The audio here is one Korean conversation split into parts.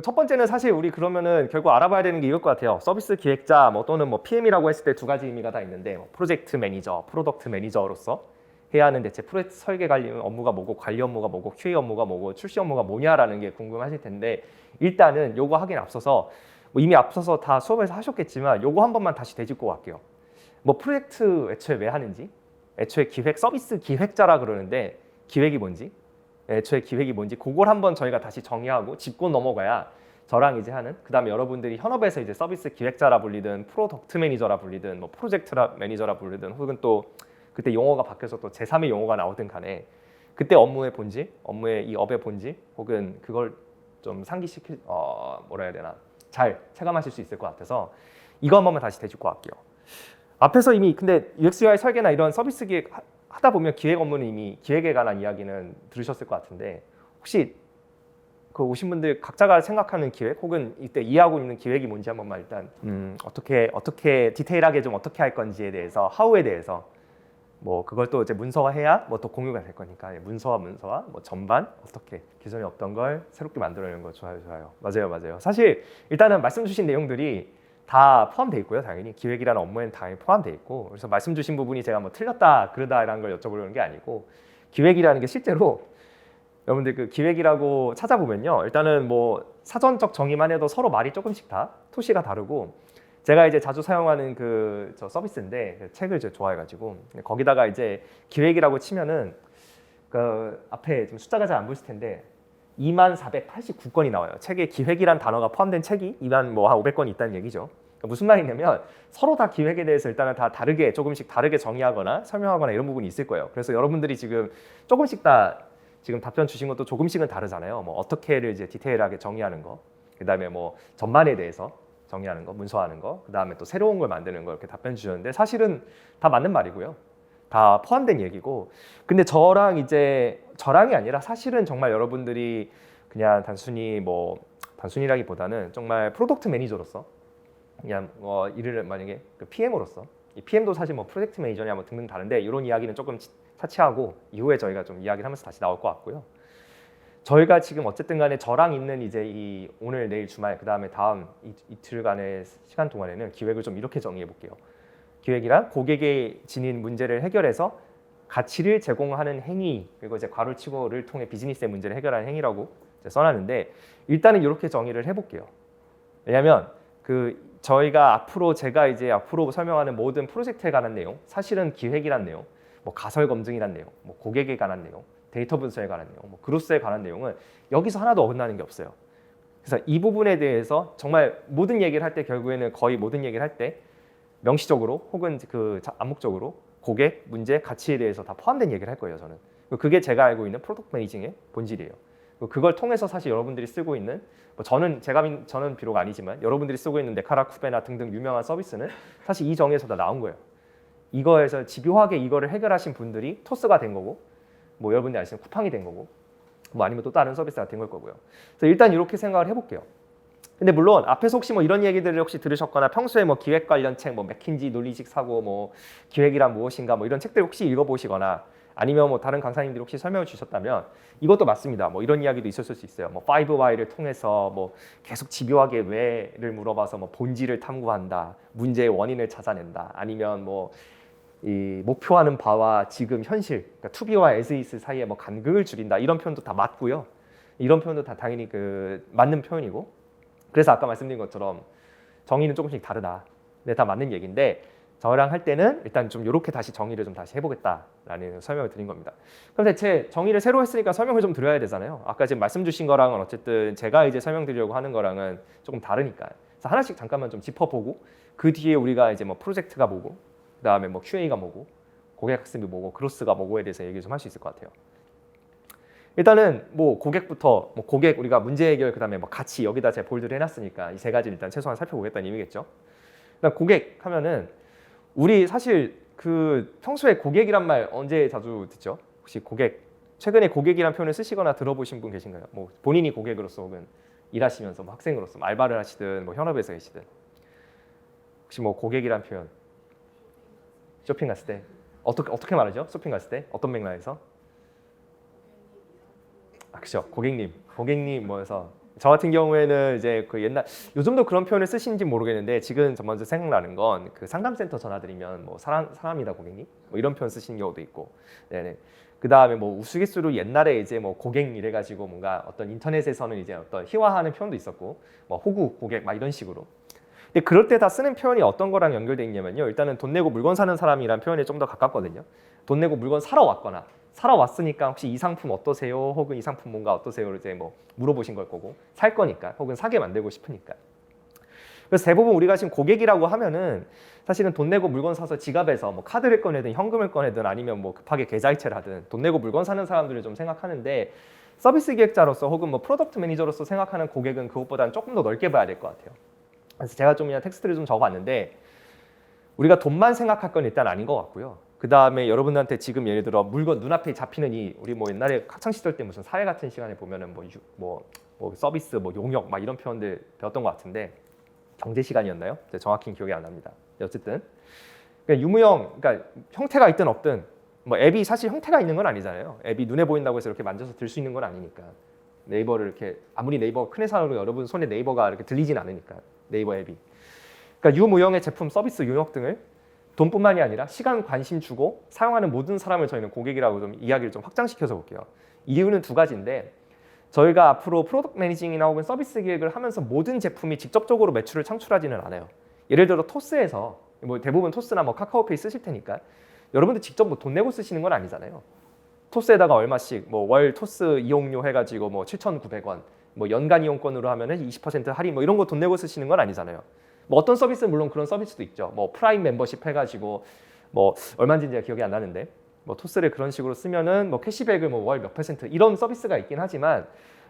첫 번째는 사실 우리 그러면은 결국 알아봐야 되는 게 이럴 것 같아요. 서비스 기획자 뭐 또는 뭐 PM이라고 했을 때 두 가지 의미가 다 있는데 뭐 프로젝트 매니저, 프로덕트 매니저로서 해야 하는 대체 프로젝트 설계 관리 업무가 뭐고 관리 업무가 뭐고 QA 업무가 뭐고 출시 업무가 뭐냐라는 게 궁금하실 텐데 일단은 요거 하긴 앞서서 뭐 이미 앞서서 다 수업에서 하셨겠지만 요거 한 번만 다시 되짚고 갈게요. 뭐 프로젝트 애초에 왜 하는지, 애초에 기획 서비스 기획자라 그러는데 기획이 뭔지, 애초에 기획이 뭔지 그걸 한번 저희가 다시 정의하고 짚고 넘어가야 저랑 이제 하는 그다음에 여러분들이 현업에서 이제 서비스 기획자라 불리든 프로덕트 매니저라 불리든 뭐 프로젝트 매니저라 불리든 혹은 또 그때 용어가 바뀌어서 또 제3의 용어가 나오든 간에 그때 업무의 본질, 업무의 이 업의 본질 혹은 그걸 좀 상기시킬 뭐라 해야 되나 잘 체감하실 수 있을 것 같아서 이거 한 번만 다시 되짚고 갈게요. 앞에서 이미 근데 UX UI 설계나 이런 서비스 기획 하다 보면 기획 업무는 이미 기획에 관한 이야기는 들으셨을 것 같은데 혹시 그 오신 분들 각자가 생각하는 기획 혹은 이때 이해하고 있는 기획이 뭔지 한 번만 일단 어떻게 디테일하게 좀 어떻게 할 건지에 대해서 하우에 대해서 뭐 그걸 또 이제 문서화해야 뭐 또 공유가 될 거니까 문서화 뭐 전반 어떻게 기존에 없던 걸 새롭게 만들어내는 거 좋아요. 맞아요. 사실 일단은 말씀 주신 내용들이 다 포함되어 있고요. 당연히 기획이라는 업무에는 당연히 포함되어 있고 그래서 말씀 주신 부분이 제가 뭐 틀렸다 그러다라는 걸 여쭤보려는 게 아니고 기획이라는 게 실제로 여러분들 그 기획이라고 찾아보면요. 일단은 뭐 사전적 정의만 해도 서로 말이 조금씩 다 토시가 다르고 제가 이제 자주 사용하는 저 서비스인데 그 책을 이제 좋아해가지고 거기다가 이제 기획이라고 치면은 그 앞에 지금 숫자가 잘 안 보이실 텐데 2489건이 나와요. 책에 기획이란 단어가 포함된 책이 2만 뭐 한 500건이 있다는 얘기죠. 그러니까 무슨 말이냐면 서로 다 기획에 대해서 일단은 다 다르게 조금씩 다르게 정의하거나 설명하거나 이런 부분이 있을 거예요. 그래서 여러분들이 지금 조금씩 다 지금 답변 주신 것도 조금씩은 다르잖아요. 뭐 어떻게를 이제 디테일하게 정의하는 거, 그다음에 뭐 전반에 대해서 정의하는 거, 문서하는 거, 그다음에 또 새로운 걸 만드는 거 이렇게 답변 주셨는데 사실은 다 맞는 말이고요. 다 포함된 얘기고. 근데 저랑이 아니라 사실은 정말 여러분들이 그냥 단순히라기보다는 정말 프로덕트 매니저로서 그냥 일을 만약에 그 PM으로서 이 PM도 사실 뭐 프로젝트 매니저냐 뭐 등등 다른데 이런 이야기는 조금 차치하고 이후에 저희가 좀 이야기를 하면서 다시 나올 것 같고요. 저희가 지금 어쨌든 간에 저랑 있는 이제 이 오늘 내일 주말 그다음에 다음 이틀간의 시간 동안에는 기획을 좀 이렇게 정의해 볼게요. 기획이란 고객의 지닌 문제를 해결해서 가치를 제공하는 행위 그리고 이제 괄호 치고를 통해 비즈니스의 문제를 해결하는 행위라고 이제 써놨는데 일단은 이렇게 정의를 해볼게요. 왜냐하면 제가 이제 앞으로 설명하는 모든 프로젝트에 관한 내용, 사실은 기획이란 내용, 뭐 가설 검증이란 내용, 뭐 고객에 관한 내용, 데이터 분석에 관한 내용, 뭐 그로스에 관한 내용은 여기서 하나도 어긋나는 게 없어요. 그래서 이 부분에 대해서 정말 모든 얘기를 할 때 결국에는 거의 모든 얘기를 할 때 명시적으로 혹은 그 암묵적으로 고객, 문제, 가치에 대해서 다 포함된 얘기를 할 거예요. 저는 그게 제가 알고 있는 프로덕트 매니징의 본질이에요. 그걸 통해서 사실 여러분들이 쓰고 있는 저는 비록 아니지만 여러분들이 쓰고 있는 네카라 쿠베나 등등 유명한 서비스는 사실 이 정의에서 다 나온 거예요. 이거에서 집요하게 이거를 해결하신 분들이 토스가 된 거고 뭐 여러분들이 아시는 쿠팡이 된 거고 뭐 아니면 또 다른 서비스가 된 걸 거고요. 그래서 일단 이렇게 생각을 해볼게요. 근데 물론 앞에서 혹시 뭐 이런 얘기들을 혹시 들으셨거나 평소에 뭐 기획 관련 책, 뭐 맥킨지 논리식 사고, 뭐 기획이란 무엇인가, 뭐 이런 책들 혹시 읽어보시거나 아니면 뭐 다른 강사님들이 혹시 설명을 주셨다면 이것도 맞습니다. 뭐 이런 이야기도 있었을 수 있어요. 뭐 5Y를 통해서 뭐 계속 집요하게 왜를 물어봐서 뭐 본질을 탐구한다, 문제의 원인을 찾아낸다, 아니면 뭐 이 목표하는 바와 지금 현실, 그러니까 투비와 에스이스 사이에 뭐 간극을 줄인다 이런 표현도 다 맞고요. 이런 표현도 다 당연히 그 맞는 표현이고. 그래서 아까 말씀드린 것처럼 정의는 조금씩 다르다. 근데 다 맞는 얘기인데 저랑 할 때는 일단 좀 이렇게 다시 정의를 좀 다시 해보겠다라는 설명을 드린 겁니다. 그럼 대체 정의를 새로 했으니까 설명을 좀 드려야 되잖아요. 아까 지금 말씀 주신 거랑은 어쨌든 제가 이제 설명드리려고 하는 거랑은 조금 다르니까. 그래서 하나씩 잠깐만 좀 짚어보고 그 뒤에 우리가 이제 뭐 프로젝트가 뭐고 그다음에 뭐 QA가 뭐고 고객 학습이 뭐고 그로스가 뭐고에 대해서 얘기 좀 할 수 있을 것 같아요. 일단은 뭐 고객부터 뭐 고객 우리가 문제 해결 그다음에 뭐 가치 여기다 제가 볼드를 해놨으니까 이 세 가지 일단 최소한 살펴보겠다는 의미겠죠. 일단 고객 하면은 우리 사실 그 평소에 고객이란 말 언제 자주 듣죠? 혹시 최근에 고객이란 표현을 쓰시거나 들어보신 분 계신가요? 뭐 본인이 고객으로서 혹은 일하시면서 뭐 학생으로서 뭐 알바를 하시든 뭐 현업에서 계시든 혹시 뭐 고객이란 표현 쇼핑 갔을 때 어떻게 말하죠? 쇼핑 갔을 때 어떤 맥락에서? 그렇죠. 고객님 뭐해서 저 같은 경우에는 이제 그 옛날 요즘도 그런 표현을 쓰시는지 모르겠는데 지금 저 먼저 생각나는 건 그 상담센터 전화드리면 뭐 사람이다 고객님 뭐 이런 표현 쓰시는 경우도 있고, 네네. 그 다음에 뭐 우스갯소리로 옛날에 이제 뭐 고객 이래가지고 뭔가 어떤 인터넷에서는 이제 어떤 희화하는 표현도 있었고 뭐 호구 고객 막 이런 식으로. 근데 그럴 때 다 쓰는 표현이 어떤 거랑 연결돼 있냐면요. 일단은 돈 내고 물건 사는 사람이란 표현에 좀 더 가깝거든요. 돈 내고 물건 사러 왔거나 사러 왔으니까 혹시 이 상품 어떠세요? 혹은 이 상품 뭔가 어떠세요? 이제 뭐 물어보신 걸 거고 살 거니까 혹은 사게 만들고 싶으니까. 그래서 대부분 우리가 지금 고객이라고 하면은 사실은 돈 내고 물건 사서 지갑에서 뭐 카드를 꺼내든 현금을 꺼내든 아니면 뭐 급하게 계좌이체를 하든 돈 내고 물건 사는 사람들을 좀 생각하는데 서비스 기획자로서 혹은 뭐 프로덕트 매니저로서 생각하는 고객은 그것보다는 조금 더 넓게 봐야 될 것 같아요. 그래서 제가 좀 그냥 텍스트를 좀 적어봤는데 우리가 돈만 생각할 건 일단 아닌 것 같고요. 그 다음에 여러분들한테 지금 예를 들어 물건 눈앞에 잡히는 이 우리 뭐 옛날에 학창 시절 때 무슨 사회 같은 시간에 보면은 뭐 서비스 뭐 용역 막 이런 표현들 배웠던 것 같은데 경제 시간이었나요? 정확히 기억이 안 납니다. 어쨌든 그러니까 유무형 그러니까 형태가 있든 없든 뭐 앱이 사실 형태가 있는 건 아니잖아요. 앱이 눈에 보인다고 해서 이렇게 만져서 들 수 있는 건 아니니까. 네이버를 이렇게 아무리 네이버가 큰 회사로 여러분 손에 네이버가 이렇게 들리진 않으니까 네이버 앱이. 그러니까 유무형의 제품, 서비스, 용역 등을 돈뿐만이 아니라 시간, 관심 주고 사용하는 모든 사람을 저희는 고객이라고 좀 이야기를 좀 확장시켜서 볼게요. 이유는 두 가지인데 저희가 앞으로 프로덕트 매니징이나 혹은 서비스 기획을 하면서 모든 제품이 직접적으로 매출을 창출하지는 않아요. 예를 들어 토스에서 뭐 대부분 토스나 뭐 카카오페이 쓰실 테니까 여러분들 직접 뭐 돈 내고 쓰시는 건 아니잖아요. 토스에다가 얼마씩 뭐 월 토스 이용료 해가지고 뭐 7,900원, 뭐 연간 이용권으로 하면은 20% 할인 뭐 이런 거 돈 내고 쓰시는 건 아니잖아요. 뭐 어떤 서비스는 물론 그런 서비스도 있죠. 뭐 프라임 멤버십 해가지고 뭐 얼마인지 제가 기억이 안 나는데 뭐 토스를 그런 식으로 쓰면은 뭐 캐시백을 뭐 월 몇 퍼센트 이런 서비스가 있긴 하지만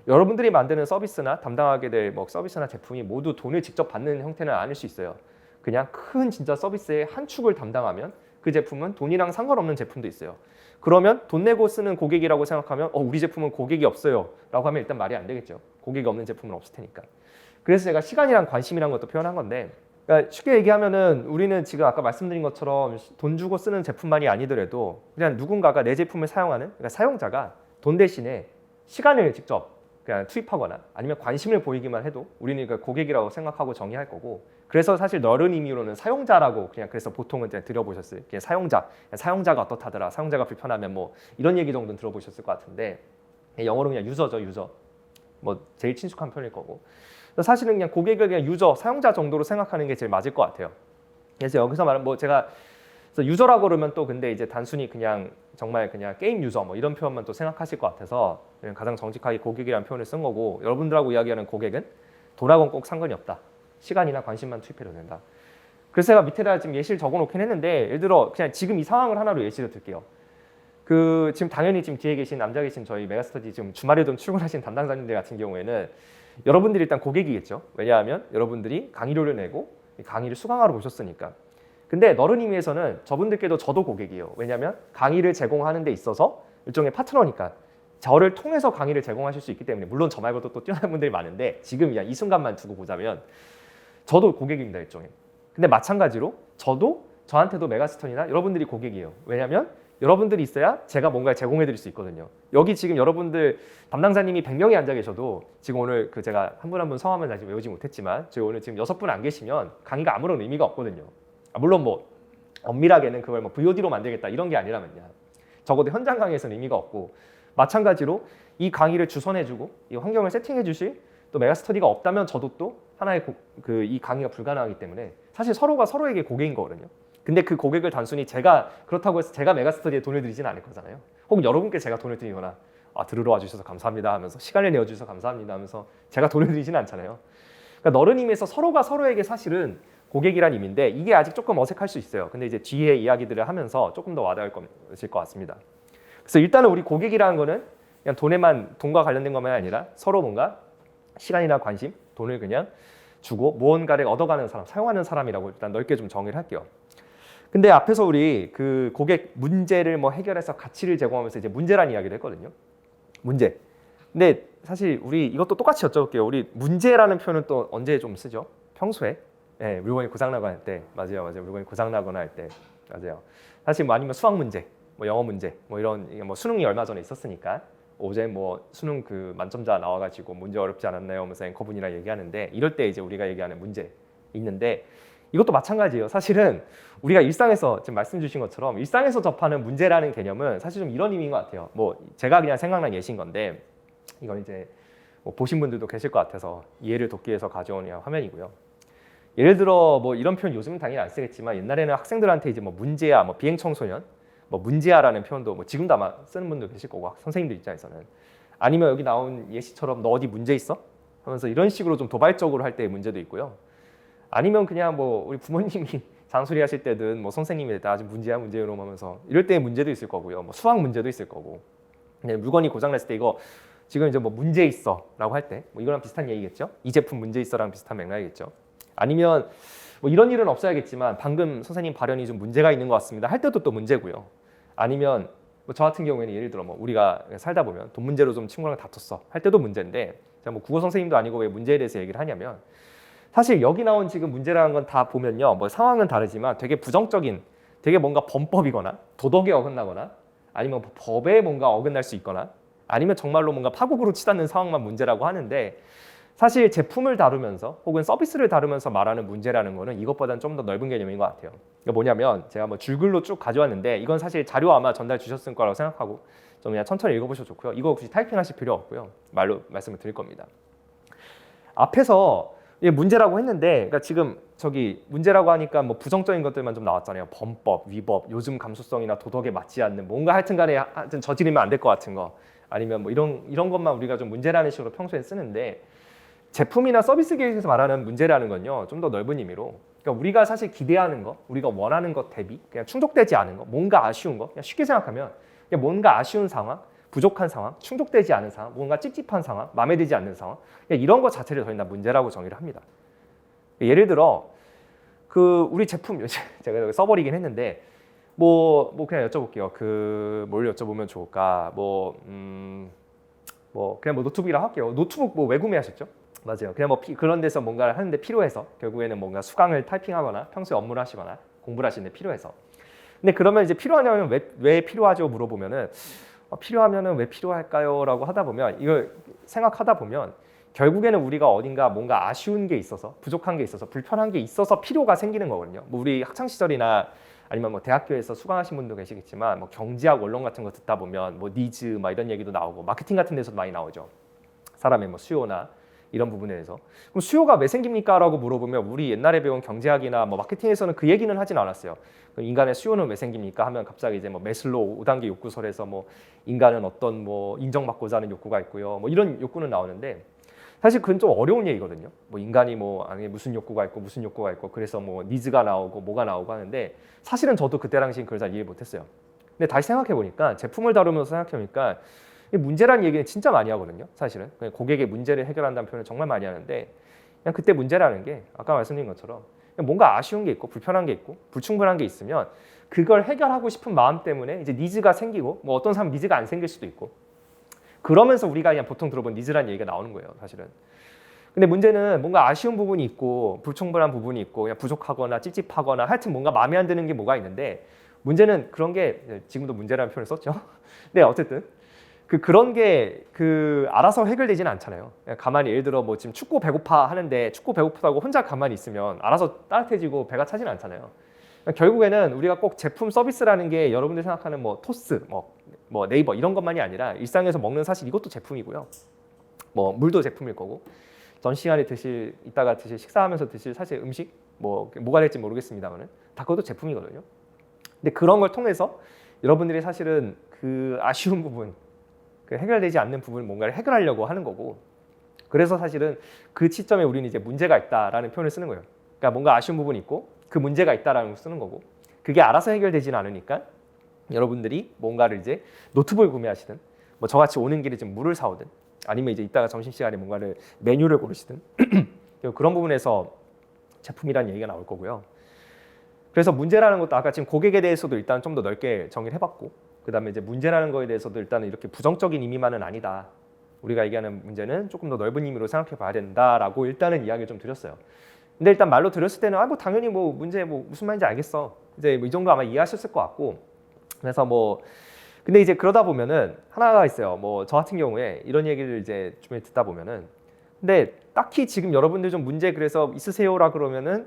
여러분들이 만드는 서비스나 담당하게 될 뭐 서비스나 제품이 모두 돈을 직접 받는 형태는 아닐 수 있어요. 그냥 큰 진짜 서비스의 한 축을 담당하면 그 제품은 돈이랑 상관없는 제품도 있어요. 그러면 돈 내고 쓰는 고객이라고 생각하면 우리 제품은 고객이 없어요 라고 하면 일단 말이 안 되겠죠. 고객이 없는 제품은 없을 테니까. 그래서 제가 시간이랑 관심이란 것도 표현한 건데 그러니까 쉽게 얘기하면은 우리는 지금 아까 말씀드린 것처럼 돈 주고 쓰는 제품만이 아니더라도 그냥 누군가가 내 제품을 사용하는 그러니까 사용자가 돈 대신에 시간을 직접 그냥 투입하거나 아니면 관심을 보이기만 해도 우리는 그 고객이라고 생각하고 정의할 거고 그래서 사실 넓은 의미로는 사용자라고 그냥 그래서 보통은 그냥 들어보셨어요. 그냥 사용자가 어떻다더라 사용자가 불편하면 뭐 이런 얘기 정도는 들어보셨을 것 같은데 영어로 그냥 유저죠. 유저 뭐 제일 친숙한 편일 거고 사실은 그냥 고객을 그냥 유저, 사용자 정도로 생각하는 게 제일 맞을 것 같아요. 그래서 여기서 말하면 뭐 제가 유저라고 그러면 또 근데 이제 단순히 그냥 정말 그냥 게임 유저 뭐 이런 표현만 또 생각하실 것 같아서 그냥 가장 정직하게 고객이라는 표현을 쓴 거고 여러분들하고 이야기하는 고객은 돈하고는 꼭 상관이 없다. 시간이나 관심만 투입해도 된다. 그래서 제가 밑에다 지금 예시를 적어놓긴 했는데 예를 들어 그냥 지금 이 상황을 하나로 예시를 들게요. 지금 당연히 지금 뒤에 계신 남자 계신 저희 메가스터디 지금 주말에도 출근하신 담당자님들 같은 경우에는 여러분들이 일단 고객이겠죠. 왜냐하면 여러분들이 강의료를 내고 강의를 수강하러 오셨으니까. 근데 너른 의미에서는 저분들께도 저도 고객이에요. 왜냐하면 강의를 제공하는 데 있어서 일종의 파트너니까 저를 통해서 강의를 제공하실 수 있기 때문에 물론 저 말고도 또 뛰어난 분들이 많은데 지금 그냥 이 순간만 두고 보자면 저도 고객입니다. 일종의. 근데 마찬가지로 저도 저한테도 메가스턴이나 여러분들이 고객이에요. 왜냐하면 여러분들이 있어야 제가 뭔가를 제공해 드릴 수 있거든요. 여기 지금 여러분들 담당자님이 100명이 앉아 계셔도 지금 오늘 제가 한 분 한 분 성함은 아직 외우지 못했지만 저희 오늘 지금 6분 안 계시면 강의가 아무런 의미가 없거든요. 물론 뭐 엄밀하게는 그걸 뭐 VOD로 만들겠다 이런 게 아니라면요. 적어도 현장 강의에서는 의미가 없고 마찬가지로 이 강의를 주선해 주고 이 환경을 세팅해 주실 또 메가스터디가 없다면 저도 또 하나의 이 강의가 불가능하기 때문에 사실 서로가 서로에게 고객인 거거든요. 근데 그 고객을 단순히 제가 그렇다고 해서 제가 메가스터디에 돈을 드리지는 않을 거잖아요. 혹은 여러분께 제가 돈을 드리거나 들으러 와주셔서 감사합니다 하면서 시간을 내어주셔서 감사합니다 하면서 제가 돈을 드리지는 않잖아요. 그러니까 너른 의미에서 서로가 서로에게 사실은 고객이란 의미인데 이게 아직 조금 어색할 수 있어요. 근데 이제 뒤에 이야기들을 하면서 조금 더 와닿을 것 같습니다. 그래서 일단은 우리 고객이라는 거는 그냥 돈과 관련된 것만 아니라 서로 뭔가 시간이나 관심, 돈을 그냥 주고 무언가를 얻어가는 사람, 사용하는 사람이라고 일단 넓게 좀 정의를 할게요. 근데 앞에서 우리 그 고객 문제를 뭐 해결해서 가치를 제공하면서 이제 문제란 이야기를 했거든요. 문제. 근데 사실 우리 이것도 똑같이 여쭤볼게요. 우리 문제라는 표현은 또 언제 좀 쓰죠? 평소에? 네, 물건이 고장나거나 할 때. 맞아요. 물건이 고장나거나 할 때. 맞아요. 사실 뭐 아니면 수학 문제, 뭐 영어 문제, 뭐 이런 뭐 수능이 얼마 전에 있었으니까 어제 뭐 수능 그 만점자 나와가지고 문제 어렵지 않았나요? 하면서 앵커분이랑 얘기하는데 이럴 때 이제 우리가 얘기하는 문제 있는데 이것도 마찬가지예요. 사실은 우리가 일상에서 지금 말씀 주신 것처럼 일상에서 접하는 문제라는 개념은 사실 좀 이런 의미인 것 같아요. 뭐 제가 그냥 생각난 예시인 건데 이건 이제 뭐 보신 분들도 계실 것 같아서 이해를 돕기 위해서 가져온 화면이고요. 예를 들어 뭐 이런 표현 요즘은 당연히 안 쓰겠지만 옛날에는 학생들한테 이제 뭐 문제야, 뭐 비행 청소년, 뭐 문제야라는 표현도 뭐 지금도 아마 쓰는 분도 계실 거고 선생님들 입장에서는 아니면 여기 나온 예시처럼 너 어디 문제 있어? 하면서 이런 식으로 좀 도발적으로 할 때의 문제도 있고요. 아니면 그냥 뭐 우리 부모님이 잔소리 하실 때든 뭐 선생님이 나 아직 문제야 문제로 하면서 이럴 때의 문제도 있을 거고요. 뭐 수학 문제도 있을 거고. 근데 물건이 고장 났을 때 이거 지금 이제 뭐 문제 있어라고 할 때 뭐 이거랑 비슷한 얘기겠죠? 이 제품 문제 있어랑 비슷한 맥락이겠죠. 아니면 뭐 이런 일은 없어야겠지만 방금 선생님 발언이 좀 문제가 있는 것 같습니다 할 때도 또 문제고요. 아니면 뭐 저 같은 경우에는 예를 들어 뭐 우리가 살다 보면 돈 문제로 좀 친구랑 다퉜어 할 때도 문제인데 제가 뭐 국어 선생님도 아니고 왜 문제에 대해서 얘기를 하냐면 사실 여기 나온 지금 문제라는 건 다 보면요 뭐 상황은 다르지만 되게 부정적인 되게 뭔가 범법이거나 도덕에 어긋나거나 아니면 뭐 법에 뭔가 어긋날 수 있거나 아니면 정말로 뭔가 파국으로 치닫는 상황만 문제라고 하는데 사실 제품을 다루면서 혹은 서비스를 다루면서 말하는 문제라는 거는 이것보다는 좀 더 넓은 개념인 것 같아요. 그러니까 뭐냐면 제가 뭐 줄글로 쭉 가져왔는데 이건 사실 자료 아마 전달 주셨을 거라고 생각하고 좀 그냥 천천히 읽어보셔도 좋고요. 이거 혹시 타이핑하실 필요 없고요. 말로 말씀을 드릴 겁니다. 앞에서 문제라고 했는데 그러니까 지금 저기 문제라고 하니까 뭐 부정적인 것들만 좀 나왔잖아요. 범법, 위법, 요즘 감수성이나 도덕에 맞지 않는 뭔가 하여튼간에 하여튼 저지르면 안 될 것 같은 거 아니면 뭐 이런 것만 우리가 좀 문제라는 식으로 평소에 쓰는데 제품이나 서비스 계획에서 말하는 문제라는 건요 좀 더 넓은 의미로 그러니까 우리가 사실 기대하는 거, 우리가 원하는 것 대비 그냥 충족되지 않은 거, 뭔가 아쉬운 거, 그냥 쉽게 생각하면 그냥 뭔가 아쉬운 상황, 부족한 상황, 충족되지 않은 상황, 뭔가 찝찝한 상황, 마음에 들지 않는 상황 이런 것 자체를 저희는 다 문제라고 정의를 합니다. 예를 들어 그 우리 제품 제가 써버리긴 했는데 뭐 그냥 여쭤볼게요. 그 뭘 여쭤보면 좋을까? 뭐 그냥 뭐 노트북이라 할게요. 노트북 뭐 왜 구매하셨죠? 맞아요. 그냥 뭐 그런 데서 뭔가를 하는데 필요해서 결국에는 뭔가 수강을 타이핑하거나 평소에 업무를 하시거나 공부를 하시는데 필요해서. 근데 그러면 이제 필요하냐면 왜 필요하죠? 물어보면은 필요하면은 왜 필요할까요?라고 하다 보면 이걸 생각하다 보면 결국에는 우리가 어딘가 뭔가 아쉬운 게 있어서 부족한 게 있어서 불편한 게 있어서 필요가 생기는 거거든요. 뭐 우리 학창 시절이나 아니면 뭐 대학교에서 수강하신 분도 계시겠지만 뭐 경제학 원론 같은 거 듣다 보면 뭐 니즈 막 이런 얘기도 나오고 마케팅 같은 데서도 많이 나오죠. 사람의 뭐 수요나 이런 부분에 대해서. 그럼 수요가 왜 생깁니까? 라고 물어보면 우리 옛날에 배운 경제학이나 뭐 마케팅에서는 그 얘기는 하진 않았어요. 인간의 수요는 왜 생깁니까? 하면 갑자기 이제 뭐 메슬로우 5단계 욕구설에서 뭐 인간은 어떤 뭐 인정받고자 하는 욕구가 있고요. 뭐 이런 욕구는 나오는데 사실 그건 좀 어려운 얘기거든요. 뭐 인간이 뭐 안에 무슨 욕구가 있고 무슨 욕구가 있고 그래서 뭐 니즈가 나오고 뭐가 나오고 하는데 사실은 저도 그때 당시엔 그걸 잘 이해 못했어요. 근데 다시 생각해 보니까 제품을 다루면서 생각해 보니까 문제라는 얘기는 진짜 많이 하거든요. 사실은 그냥 고객의 문제를 해결한다는 표현을 정말 많이 하는데 그냥 그때 문제라는 게 아까 말씀드린 것처럼 뭔가 아쉬운 게 있고 불편한 게 있고 불충분한 게 있으면 그걸 해결하고 싶은 마음 때문에 이제 니즈가 생기고 뭐 어떤 사람 니즈가 안 생길 수도 있고 그러면서 우리가 그냥 보통 들어본 니즈라는 얘기가 나오는 거예요, 사실은. 근데 문제는 뭔가 아쉬운 부분이 있고 불충분한 부분이 있고 그냥 부족하거나 찝찝하거나 하여튼 뭔가 마음에 안 드는 게 뭐가 있는데 문제는 그런 게 지금도 문제라는 표현을 썼죠. 네, 어쨌든 그런 게 알아서 해결되지는 않잖아요. 가만히 예를 들어 뭐 지금 춥고 배고파 하는데 춥고 배고프다고 혼자 가만히 있으면 알아서 따뜻해지고 배가 차지는 않잖아요. 결국에는 우리가 꼭 제품 서비스라는 게 여러분들이 생각하는 뭐 토스, 뭐 네이버 이런 것만이 아니라 일상에서 먹는 사실 이것도 제품이고요. 뭐 물도 제품일 거고 전 시간에 이따가 드실 식사하면서 드실 사실 음식 뭐가 될지 모르겠습니다만은 다 그것도 제품이거든요. 근데 그런 걸 통해서 여러분들이 사실은 그 아쉬운 부분 그 해결되지 않는 부분을 뭔가를 해결하려고 하는 거고 그래서 사실은 그 시점에 우리는 이제 문제가 있다라는 표현을 쓰는 거예요. 그러니까 뭔가 아쉬운 부분이 있고 그 문제가 있다라는 걸 쓰는 거고 그게 알아서 해결되지는 않으니까 여러분들이 뭔가를 이제 노트북을 구매하시든 뭐 저같이 오는 길에 지금 물을 사오든 아니면 이제 이따가 점심시간에 뭔가를 메뉴를 고르시든 그런 부분에서 제품이라는 얘기가 나올 거고요. 그래서 문제라는 것도 아까 지금 고객에 대해서도 일단 좀 더 넓게 정의를 해봤고 그 다음에 이제 문제라는 거에 대해서도 일단은 이렇게 부정적인 의미만은 아니다. 우리가 얘기하는 문제는 조금 더 넓은 의미로 생각해 봐야 된다라고 일단은 이야기를 좀 드렸어요. 근데 일단 말로 들었을 때는 뭐 당연히 뭐 문제 뭐 무슨 말인지 알겠어. 이제 뭐 이 정도 아마 이해하셨을 것 같고 그래서 뭐 근데 이제 그러다 보면은 하나가 있어요. 뭐 저 같은 경우에 이런 얘기를 이제 주변에 듣다 보면은 근데 딱히 지금 여러분들 좀 문제 그래서 있으세요라 그러면은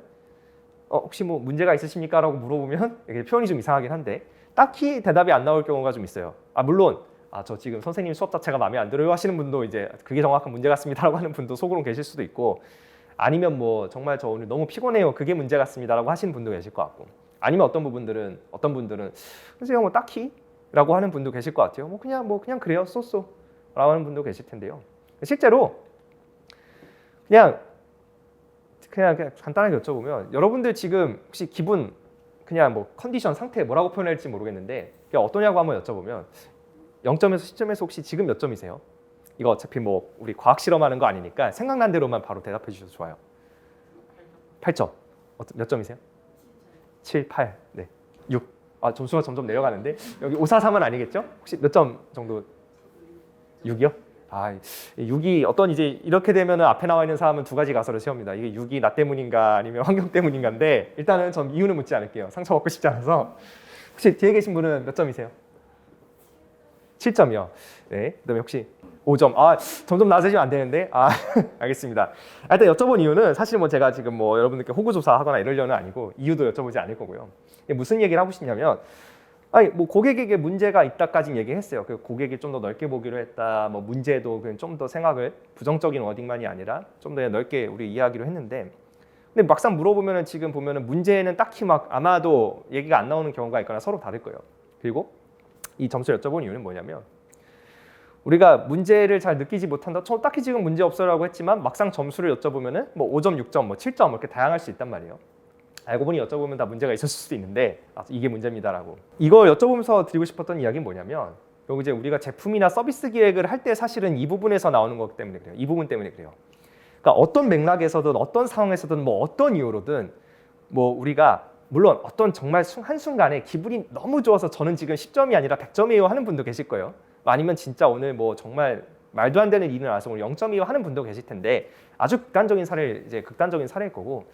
혹시 뭐 문제가 있으십니까? 라고 물어보면 이게 표현이 좀 이상하긴 한데 딱히 대답이 안 나올 경우가 좀 있어요. 물론 저 지금 선생님 수업 자체가 마음에 안 들어요 하시는 분도 이제 그게 정확한 문제 같습니다라고 하는 분도 속으로 계실 수도 있고 아니면 뭐 정말 저 오늘 너무 피곤해요 그게 문제 같습니다라고 하시는 분도 계실 것 같고 아니면 어떤 분들은 선생님 뭐 딱히라고 하는 분도 계실 것 같아요. 뭐 그냥 그래요 쏘쏘라고 하는 분도 계실 텐데요. 실제로 그냥 간단하게 여쭤보면 여러분들 지금 혹시 기분 그냥 뭐 컨디션 상태 뭐라고 표현할지 모르겠는데 그냥 어떠냐고 한번 여쭤보면 0점에서 10점에서 혹시 지금 몇 점이세요? 이거 어차피 뭐 우리 과학 실험하는 거 아니니까 생각난 대로만 바로 대답해 주셔도 좋아요. 8점. 몇 점이세요? 7, 8, 네, 6. 점수가 점점 내려가는데 여기 5, 4, 3은 아니겠죠? 혹시 몇 점 정도? 6이요? 6이 어떤 이제 이렇게 되면은 앞에 나와 있는 사람은 두 가지 가설을 세웁니다. 이게 6이 나 때문인가 아니면 환경 때문인가인데 일단은 전 이유는 묻지 않을게요. 상처받고 싶지 않아서. 혹시 뒤에 계신 분은 몇 점이세요? 7점이요. 네. 그다음에 혹시 5점. 점점 낮아지면 안 되는데. 알겠습니다. 일단 여쭤본 이유는 사실 뭐 제가 지금 뭐 여러분들께 호구조사하거나 이러려는 아니고 이유도 여쭤보지 않을 거고요. 무슨 얘기를 하고 싶냐면 뭐 고객에게 문제가 있다까지 얘기했어요. 그 고객이 좀 더 넓게 보기로 했다. 뭐 문제도 좀 더 생각을 부정적인 워딩만이 아니라 좀 더 넓게 우리 이해하기로 했는데 근데 막상 물어보면은 지금 보면은 문제는 딱히 막 아마도 얘기가 안 나오는 경우가 있거나 서로 다를 거예요. 그리고 이 점수를 여쭤본 이유는 뭐냐면 우리가 문제를 잘 느끼지 못한다. 딱히 지금 문제 없어라고 했지만 막상 점수를 여쭤보면은 뭐 5점, 6점, 뭐 7점 이렇게 다양할 수 있단 말이에요. 알고 보니 여쭤보면 다 문제가 있었을 수도 있는데 이게 문제입니다라고. 이걸 여쭤보면서 드리고 싶었던 이야기는 뭐냐면 여기 이제 우리가 제품이나 서비스 기획을 할 때 사실은 이 부분에서 나오는 거기 때문에 그래요. 이 부분 때문에 그래요. 그러니까 어떤 맥락에서든 어떤 상황에서든 뭐 어떤 이유로든 뭐 우리가 물론 어떤 정말 한순간에 기분이 너무 좋아서 저는 지금 10점이 아니라 100점이에요 하는 분도 계실 거예요. 아니면 진짜 오늘 뭐 정말 말도 안 되는 일이 나서 오늘 0점이에요 하는 분도 계실 텐데 아주 극단적인 사례일 거고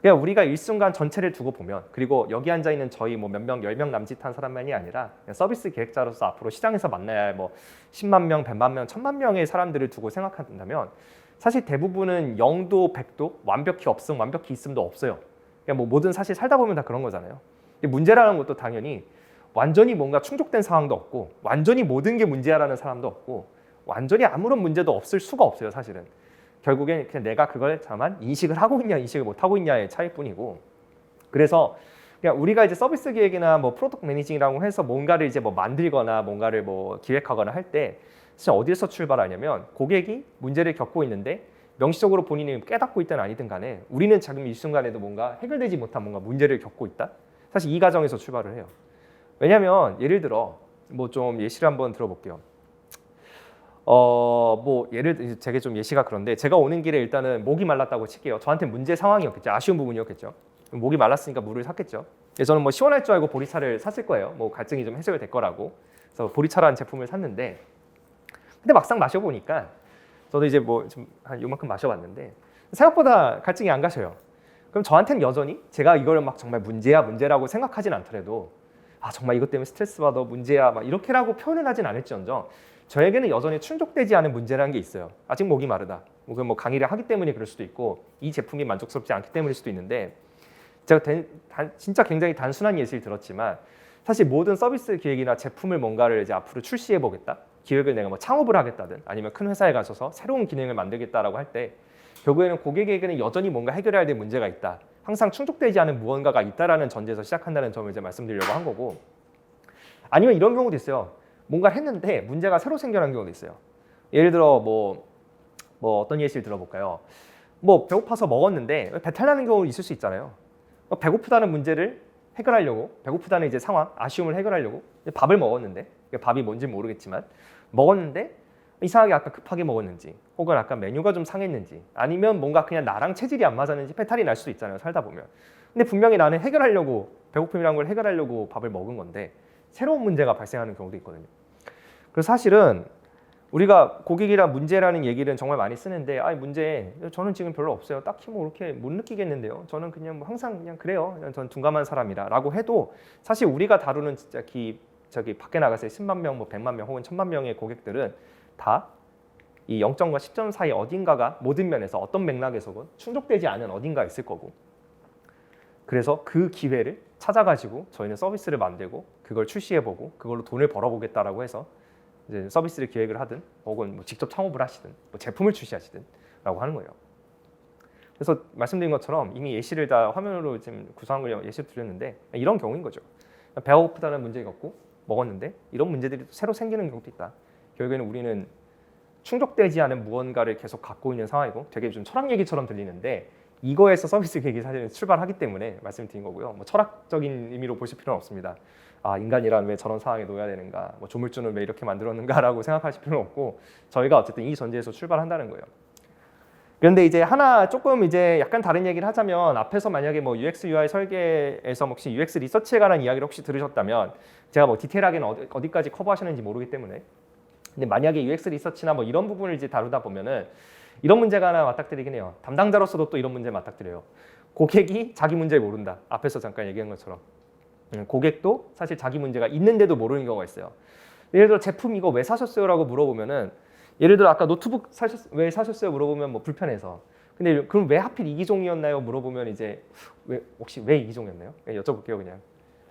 그냥 우리가 일순간 전체를 두고 보면 그리고 여기 앉아 있는 저희 뭐 몇 명, 10명 남짓한 사람만이 아니라 서비스 기획자로서 앞으로 시장에서 만나야 할 뭐 10만 명, 100만 명, 1000만 명의 사람들을 두고 생각한다면 사실 대부분은 0도, 100도 완벽히 없음, 완벽히 있음도 없어요. 그냥 뭐 뭐든 사실 살다 보면 다 그런 거잖아요. 문제라는 것도 당연히 완전히 뭔가 충족된 상황도 없고 완전히 모든 게 문제야라는 사람도 없고 완전히 아무런 문제도 없을 수가 없어요. 사실은. 결국엔 그냥 내가 그걸 다만 인식을 하고 있냐 인식을 못 하고 있냐의 차이뿐이고 그래서 그냥 우리가 이제 서비스 기획이나 뭐 프로덕트 매니징이라고 해서 뭔가를 이제 뭐 만들거나 뭔가를 뭐 기획하거나 할 때 진짜 어디에서 출발하냐면 고객이 문제를 겪고 있는데 명시적으로 본인이 깨닫고 있든 아니든 간에 우리는 지금 이 순간에도 뭔가 해결되지 못한 뭔가 문제를 겪고 있다. 사실 이 과정에서 출발을 해요. 왜냐하면 예를 들어 뭐 좀 예시를 한번 들어볼게요. 뭐 예를 제게 좀 예시가 그런데 제가 오는 길에 일단은 목이 말랐다고 칠게요. 저한테 문제 상황이었겠죠. 아쉬운 부분이었겠죠. 목이 말랐으니까 물을 샀겠죠. 저는 뭐 시원할 줄 알고 보리차를 샀을 거예요. 뭐 갈증이 좀 해소될 거라고. 그래서 보리차라는 제품을 샀는데 근데 막상 마셔보니까 저도 이제 뭐 좀 한 요만큼 마셔봤는데 생각보다 갈증이 안 가셔요. 그럼 저한테는 여전히 제가 이걸 막 정말 문제라고 생각하진 않더라도 정말 이것 때문에 스트레스 받아 문제야 막 이렇게라고 표현을 하진 않을지언정 저에게는 여전히 충족되지 않은 문제라는 게 있어요. 아직 목이 마르다. 뭐 강의를 하기 때문에 그럴 수도 있고 이 제품이 만족스럽지 않기 때문일 수도 있는데 제가 진짜 굉장히 단순한 예시를 들었지만 사실 모든 서비스 기획이나 제품을 뭔가를 이제 앞으로 출시해 보겠다. 기획을 내가 뭐 창업을 하겠다든 아니면 큰 회사에 가셔서 새로운 기능을 만들겠다라고 할 때 결국에는 고객에게는 여전히 뭔가 해결해야 될 문제가 있다. 항상 충족되지 않은 무언가가 있다라는 전제에서 시작한다는 점을 이제 말씀드리려고 한 거고 아니면 이런 경우도 있어요. 뭔가 했는데 문제가 새로 생겨난 경우도 있어요. 예를 들어 뭐 어떤 예시를 들어볼까요? 뭐 배고파서 먹었는데 배탈 나는 경우 있을 수 있잖아요. 배고프다는 문제를 해결하려고 배고프다는 이제 상황, 아쉬움을 해결하려고 밥을 먹었는데 밥이 뭔지 모르겠지만 먹었는데 이상하게 아까 급하게 먹었는지 혹은 아까 메뉴가 좀 상했는지 아니면 뭔가 그냥 나랑 체질이 안 맞았는지 배탈이 날 수도 있잖아요. 살다 보면. 근데 분명히 나는 해결하려고 배고픔이라는 걸 해결하려고 밥을 먹은 건데 새로운 문제가 발생하는 경우도 있거든요. 그래서 사실은 우리가 고객이랑 문제라는 얘기는 정말 많이 쓰는데 문제 저는 지금 별로 없어요. 딱히 뭐 이렇게 못 느끼겠는데요. 저는 그냥 뭐 항상 그냥 그래요. 저는 둔감한 사람이라 라고 해도 사실 우리가 다루는 진짜 저기 밖에 나가서 10만 명, 뭐 100만 명 혹은 1000만 명의 고객들은 다 이 0점과 10점 사이 어딘가가 모든 면에서 어떤 맥락에서건 충족되지 않은 어딘가에 있을 거고, 그래서 그 기회를 찾아가지고 저희는 서비스를 만들고 그걸 출시해보고 그걸로 돈을 벌어보겠다라고 해서 이제 서비스를 기획을 하든 혹은 뭐 직접 창업을 하시든 뭐 제품을 출시하시든라고 하는 거예요. 그래서 말씀드린 것처럼 이미 예시를 다 화면으로 지금 구성한 걸 예시를 드렸는데 이런 경우인 거죠. 배가 고프다는 문제가 없고 먹었는데 이런 문제들이 새로 생기는 경우도 있다. 결국에는 우리는 충족되지 않은 무언가를 계속 갖고 있는 상황이고, 되게 좀 철학 얘기처럼 들리는데 이거에서 서비스 계획이 사실 출발하기 때문에 말씀드린 거고요. 뭐 철학적인 의미로 보실 필요는 없습니다. 아, 인간이란 왜 저런 상황에 놓여야 되는가, 뭐 조물주는 왜 이렇게 만들었는가라고 생각하실 필요는 없고, 저희가 어쨌든 이 전제에서 출발한다는 거예요. 그런데 이제 하나 조금 이제 약간 다른 얘기를 하자면, 앞에서 만약에 뭐 UX UI 설계에서 혹시 UX 리서치에 관한 이야기를 혹시 들으셨다면 제가 뭐 디테일하게는 어디까지 커버하시는지 모르기 때문에, 근데 만약에 UX 리서치나 뭐 이런 부분을 이제 다루다 보면은 이런 문제가 하나 맞닥뜨리긴 해요. 담당자로서도 또 이런 문제 맞닥뜨려요. 고객이 자기 문제를 모른다. 앞에서 잠깐 얘기한 것처럼 고객도 사실 자기 문제가 있는데도 모르는 경우가 있어요. 예를 들어 제품 이거 왜 사셨어요?라고 물어보면은, 예를 들어 아까 노트북 왜 사셨어요? 물어보면 뭐 불편해서. 근데 그럼 왜 하필 이 기종이었나요? 물어보면 이제 혹시 왜 이 기종이었나요? 여쭤볼게요 그냥.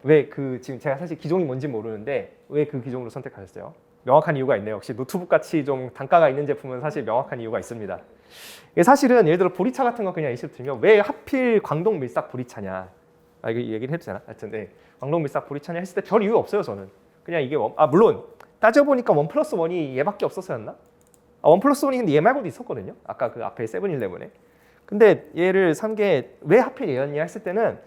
왜 지금 제가 사실 기종이 뭔지 모르는데 왜 그 기종으로 선택하셨어요? 명확한 이유가 있네요. 역시 노트북 같이 좀 단가가 있는 제품은 사실 명확한 이유가 있습니다. 사실은 예를 들어 보리차 같은 거 그냥 예시를 들면 왜 하필 광동 밀싹 보리차냐. 이거 얘기를 해도 되나? 하여튼 네. 광동 밀싹 보리차냐 했을 때 별 이유 없어요 저는. 그냥 이게 물론 따져보니까 1+1이 얘밖에 없어서였나? 1+1이 근데 얘 말고도 있었거든요. 아까 그 앞에 세븐일레븐에. 근데 얘를 산 게 왜 하필 얘였냐 했을 때는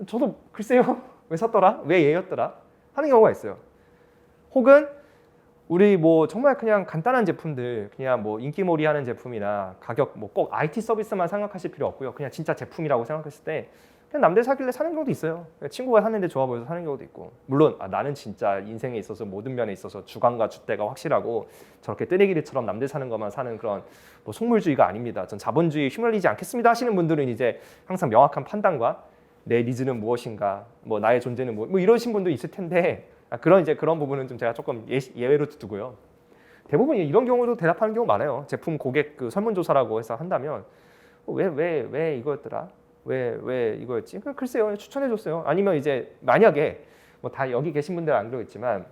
저도 글쎄요. 왜 샀더라? 왜 얘였더라? 하는 경우가 있어요. 혹은 우리 뭐 정말 그냥 간단한 제품들, 그냥 뭐 인기몰이 하는 제품이나 가격 뭐 꼭 IT 서비스만 생각하실 필요 없고요. 그냥 진짜 제품이라고 생각했을 때 그냥 남들 사길래 사는 경우도 있어요. 친구가 사는데 좋아 보여서 사는 경우도 있고, 물론 나는 진짜 인생에 있어서 모든 면에 있어서 주관과 줏대가 확실하고 저렇게 뜨내기리처럼 남들 사는 것만 사는 그런 뭐 속물주의가 아닙니다. 전 자본주의 휘말리지 않겠습니다 하시는 분들은 이제 항상 명확한 판단과 내 니즈는 무엇인가, 뭐 나의 존재는 뭐 이러신 분도 있을 텐데, 그런 부분은 좀 제가 조금 예외로 두고요. 대부분 이런 경우도 대답하는 경우 많아요. 제품 고객 그 설문조사라고 해서 한다면 왜 이거였더라? 왜 이거였지? 글쎄요, 추천해줬어요. 아니면 이제 만약에 뭐 다 여기 계신 분들은 안 그러겠지만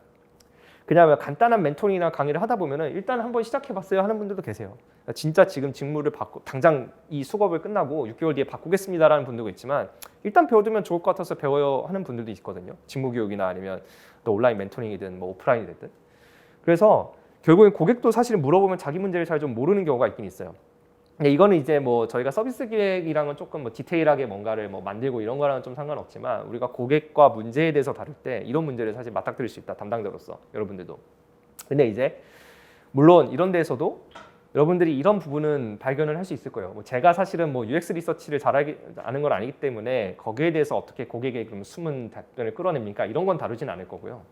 그냥 간단한 멘토링이나 강의를 하다 보면은 일단 한번 시작해봤어요 하는 분들도 계세요. 진짜 지금 직무를 당장 이 수급을 끝나고 6개월 뒤에 바꾸겠습니다라는 분들도 있지만 일단 배워두면 좋을 것 같아서 배워요 하는 분들도 있거든요. 직무 교육이나 아니면 또 온라인 멘토링이든 뭐 오프라인이 됐든. 그래서 결국엔 고객도 사실 물어보면 자기 문제를 잘 좀 모르는 경우가 있긴 있어요. 근데 이거는 이제 뭐 저희가 서비스 기획이랑은 조금 뭐 디테일하게 뭔가를 뭐 만들고 이런 거랑은 좀 상관없지만, 우리가 고객과 문제에 대해서 다룰 때 이런 문제를 사실 맞닥뜨릴 수 있다, 담당자로서 여러분들도. 근데 이제 물론 이런 데에서도 여러분들이 이런 부분은 발견을 할 수 있을 거예요. 뭐 제가 사실은 뭐 UX 리서치를 잘 아는 건 아니기 때문에 거기에 대해서 어떻게 고객의 그럼 숨은 답변을 끌어냅니까? 이런 건 다루진 않을 거고요.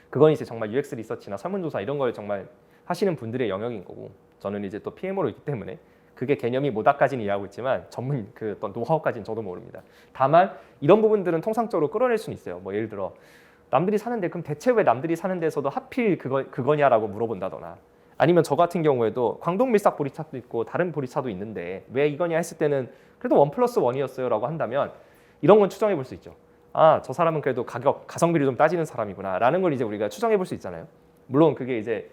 그건 이제 정말 UX 리서치나 설문조사 이런 걸 정말 하시는 분들의 영역인 거고, 저는 이제 또 PM으로 있기 때문에 그게 개념이 뭐다까지는 이해하고 있지만 전문 그 어떤 노하우까지는 저도 모릅니다. 다만 이런 부분들은 통상적으로 끌어낼 수는 있어요. 뭐 예를 들어 남들이 사는데 그럼 대체 왜 남들이 사는 데서도 하필 그거냐라고 물어본다거나, 아니면 저 같은 경우에도 광동 밀싹 보리차도 있고 다른 보리차도 있는데 왜 이거냐 했을 때는 그래도 1+1이었어요라고 한다면 이런 건 추정해 볼 수 있죠. 저 사람은 그래도 가성비를 좀 따지는 사람이구나 라는 걸 이제 우리가 추정해 볼 수 있잖아요. 물론 그게 이제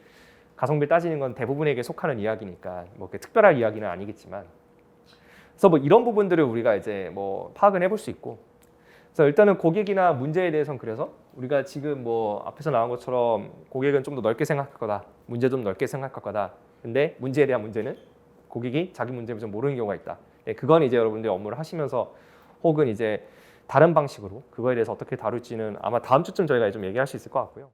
가성비를 따지는 건 대부분에게 속하는 이야기니까 뭐 특별한 이야기는 아니겠지만, 그래서 뭐 이런 부분들을 우리가 이제 뭐 파악은 해볼 수 있고, 그래서 일단은 고객이나 문제에 대해서는 그래서 우리가 지금 뭐 앞에서 나온 것처럼 고객은 좀 더 넓게 생각할 거다, 문제 좀 넓게 생각할 거다. 근데 문제에 대한 문제는 고객이 자기 문제를 좀 모르는 경우가 있다. 그건 이제 여러분들이 업무를 하시면서 혹은 이제 다른 방식으로 그거에 대해서 어떻게 다룰지는 아마 다음 주쯤 저희가 좀 얘기할 수 있을 것 같고요.